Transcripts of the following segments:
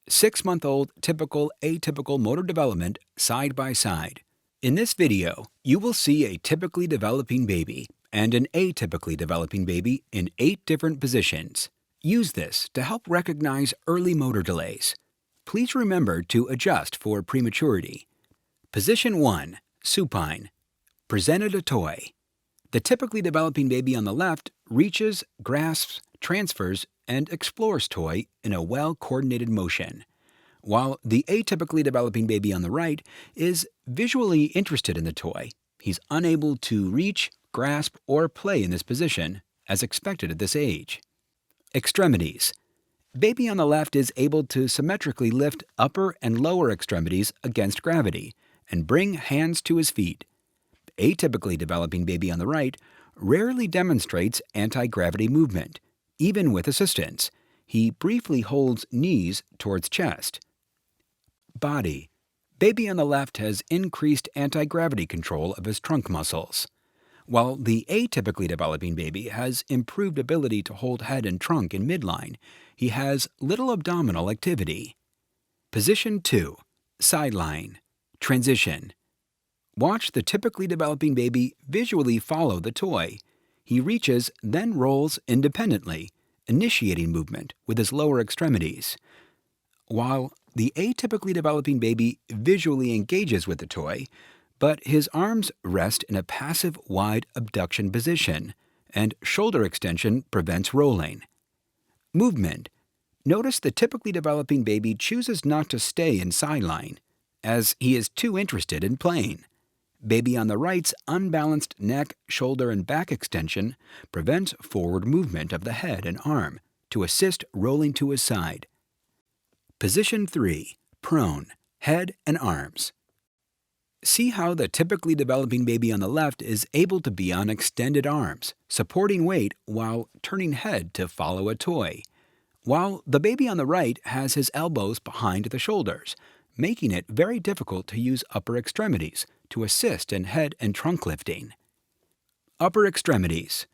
6-month-old typical atypical motor development side by side. In this video, you will see a typically developing baby and an atypically developing baby in 8 different positions. Use this to help recognize early motor delays. Please remember to adjust for prematurity. Position 1, supine. Presented a toy. The typically developing baby on the left reaches, grasps, transfers, and explores toy in a well-coordinated motion, while the atypically developing baby on the right is visually interested in the toy. He's unable to reach, grasp, or play in this position, as expected at this age. Extremities. Baby on the left is able to symmetrically lift upper and lower extremities against gravity and bring hands to his feet. Atypically developing baby on the right rarely demonstrates anti-gravity movement. Even with assistance, he briefly holds knees towards chest. Body. Baby on the left has increased anti-gravity control of his trunk muscles, while the atypically developing baby has improved ability to hold head and trunk in midline. He has little abdominal activity. Position 2. Sideline. Transition. Watch the typically developing baby visually follow the toy. He reaches, then rolls independently, initiating movement with his lower extremities, while the atypically developing baby visually engages with the toy, but his arms rest in a passive wide abduction position, and shoulder extension prevents rolling. Movement. Notice the typically developing baby chooses not to stay in sideline, as he is too interested in playing. Baby on the right's unbalanced neck, shoulder, and back extension prevents forward movement of the head and arm to assist rolling to his side. Position 3. Prone. Head and arms. See how the typically developing baby on the left is able to be on extended arms, supporting weight while turning head to follow a toy, while the baby on the right has his elbows behind the shoulders, making it very difficult to use upper extremities to assist in head and trunk lifting. Upper extremities.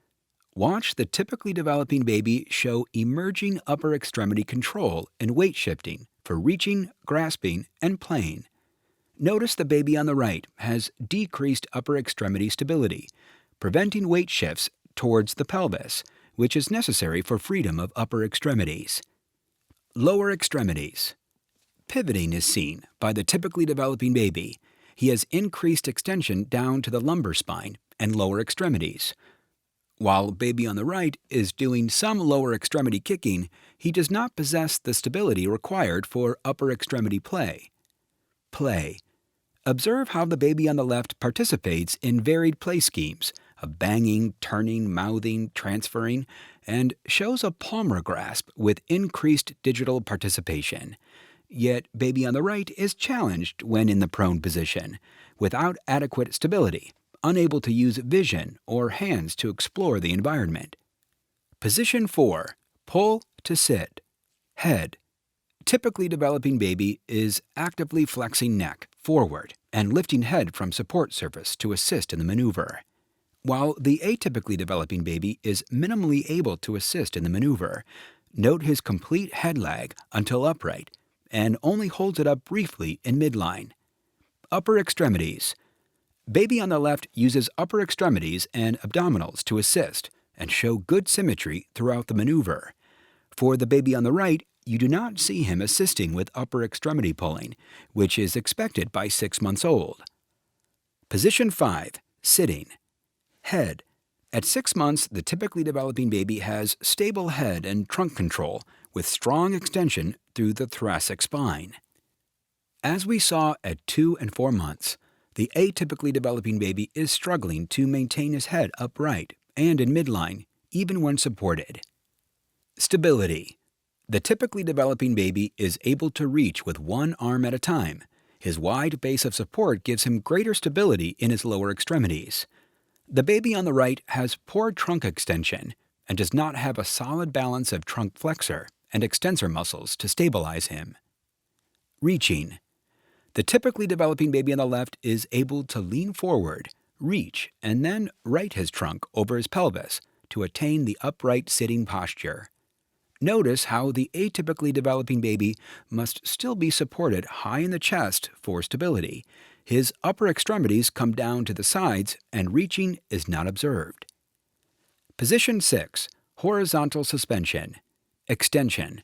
Watch the typically developing baby show emerging upper extremity control and weight shifting for reaching, grasping, and playing. Notice the baby on the right has decreased upper extremity stability, preventing weight shifts towards the pelvis, which is necessary for freedom of upper extremities. Lower extremities. Pivoting is seen by the typically developing baby. He has increased extension down to the lumbar spine and lower extremities. While baby on the right is doing some lower extremity kicking, he does not possess the stability required for upper extremity play. Play. Observe how the baby on the left participates in varied play schemes of banging, turning, mouthing, transferring, and shows a palmar grasp with increased digital participation. Yet baby on the right is challenged when in the prone position, without adequate stability, unable to use vision or hands to explore the environment. Position 4. Pull to sit. Head. Typically developing baby is actively flexing neck forward and lifting head from support surface to assist in the maneuver, while the atypically developing baby is minimally able to assist in the maneuver. Note his complete head lag until upright, and only holds it up briefly in midline. Upper extremities. Baby on the left uses upper extremities and abdominals to assist and show good symmetry throughout the maneuver. For the baby on the right, you do not see him assisting with upper extremity pulling, which is expected by 6 months old. Position 5. Sitting. Head. At 6 months, the typically developing baby has stable head and trunk control with strong extension through the thoracic spine. As we saw at 2 and 4 months, the atypically developing baby is struggling to maintain his head upright and in midline, even when supported. Stability. The typically developing baby is able to reach with one arm at a time. His wide base of support gives him greater stability in his lower extremities. The baby on the right has poor trunk extension and does not have a solid balance of trunk flexor and extensor muscles to stabilize him. Reaching. The typically developing baby on the left is able to lean forward, reach, and then right his trunk over his pelvis to attain the upright sitting posture. Notice how the atypically developing baby must still be supported high in the chest for stability. His upper extremities come down to the sides and reaching is not observed. Position 6. Horizontal suspension. Extension.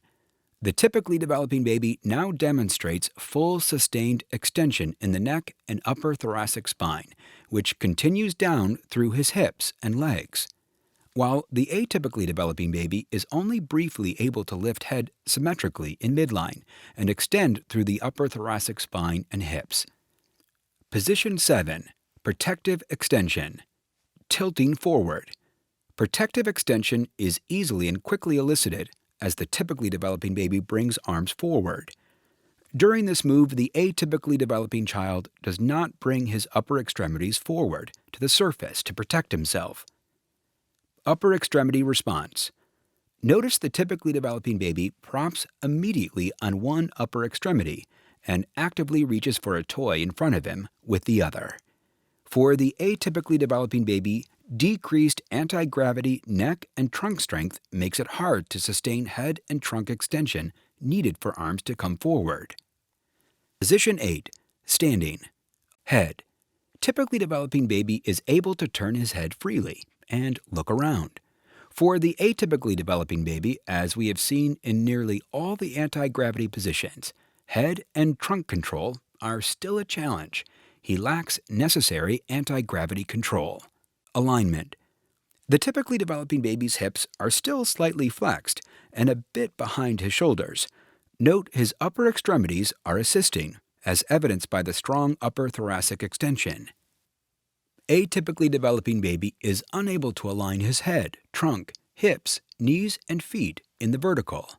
The typically developing baby now demonstrates full sustained extension in the neck and upper thoracic spine, which continues down through his hips and legs, while the atypically developing baby is only briefly able to lift head symmetrically in midline and extend through the upper thoracic spine and hips. Position 7. Protective extension. Tilting forward. Protective extension is easily and quickly elicited as the typically developing baby brings arms forward. During this move, the atypically developing child does not bring his upper extremities forward to the surface to protect himself. Upper extremity response. Notice the typically developing baby props immediately on one upper extremity and actively reaches for a toy in front of him with the other. For the atypically developing baby, decreased anti-gravity neck and trunk strength makes it hard to sustain head and trunk extension needed for arms to come forward. Position 8. Standing. Head. Typically developing baby is able to turn his head freely and look around. For the atypically developing baby, as we have seen in nearly all the anti-gravity positions, head and trunk control are still a challenge. He lacks necessary anti-gravity control. Alignment. The typically developing baby's hips are still slightly flexed and a bit behind his shoulders. Note his upper extremities are assisting, as evidenced by the strong upper thoracic extension. Atypically developing baby is unable to align his head, trunk, hips, knees, and feet in the vertical.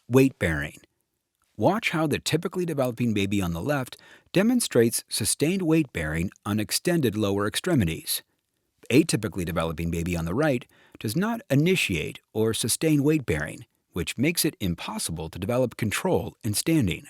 Weight bearing. Watch how the typically developing baby on the left demonstrates sustained weight bearing on extended lower extremities. Atypically developing baby on the right does not initiate or sustain weight bearing, which makes it impossible to develop control in standing.